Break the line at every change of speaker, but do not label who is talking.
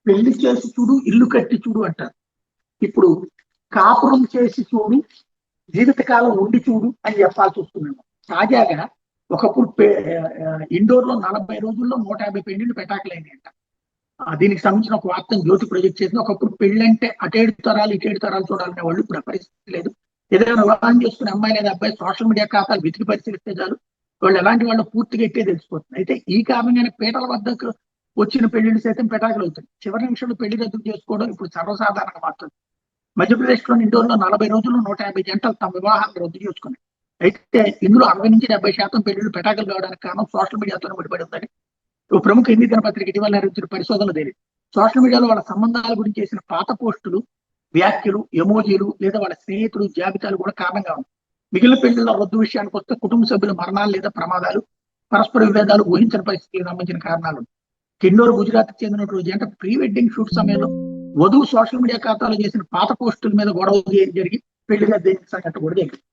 పెళ్లి చేసి చూడు ఇల్లు కట్టి చూడు అంటారు. ఇప్పుడు కాపురం చేసి చూడు జీవితకాలం ఉండి చూడు అని చెప్పాల్సి వస్తున్నాము. తాజాగా ఒకప్పుడు ఇండోర్ లో 40 రోజుల్లో 150 పెళ్లిళ్ళు పెటాకులైనాయి అంట. దీనికి సంబంధించిన ఒక వార్తను జ్యోతి ప్రొజెక్ట్ చేసింది. ఒకప్పుడు పెళ్ళంటే అటేడు తరాలు ఇటేడు తరాలు చూడాలనే వాళ్ళు ఇప్పుడు ఆ పరిస్థితి లేదు. ఏదైనా వివాహం చేసుకునే అమ్మాయి లేదా అబ్బాయి సోషల్ మీడియా ఖాతాలు వెతికి పరిశీలిస్తే చాలు వాళ్ళు ఎలాంటి వాళ్ళు పూర్తిగా ఎట్టే తెలిసిపోతుంది. అయితే ఈ కారణంగానే పీటల వద్దకు వచ్చిన పెళ్లిళ్ళు సైతం పెటాకులు అవుతుంది. చివరి నిమిషంలో పెళ్లి రద్దు చేసుకోవడం ఇప్పుడు సర్వసాధారణంగా మారుతుంది. మధ్యప్రదేశ్ లోని ఇండోర్లో 40 రోజుల్లో 150 జంటలు తమ వివాహాన్ని రద్దు చేసుకున్నాయి. అయితే ఇందులో 60-70% పెళ్లిళ్ళు పెటాకులు కావడానికి కారణం సోషల్ మీడియాతోనే ముడిపడి ఉందని ఓ ప్రముఖ హిందీ దినపత్రిక ఇటీవల నిర్వహించిన పరిశోధనలు తేలింది. సోషల్ మీడియాలో వాళ్ళ సంబంధాల గురించి చేసిన పాత పోస్టులు, వ్యాఖ్యలు, ఎమోజీలు లేదా వాళ్ళ స్నేహితులు జాబితాలు కూడా కారణంగా ఉంది. మిగిలిన పెళ్లిళ్ళ రద్దు విషయానికి వస్తే కుటుంబ సభ్యుల మరణాలు లేదా ప్రమాదాలు, పరస్పర విభేదాలు, ఊహించని పరిస్థితులకు సంబంధించిన కారణాలు. కిన్నూరు గుజరాత్ చెందిన జంట ప్రీ వెడ్డింగ్ షూట్ సమయంలో వధువు సోషల్ మీడియా ఖాతాలో చేసిన పాత పోస్టుల మీద గొడవ జరిగి పెళ్లిగా దేనికి సంగతి కూడా జరిగింది.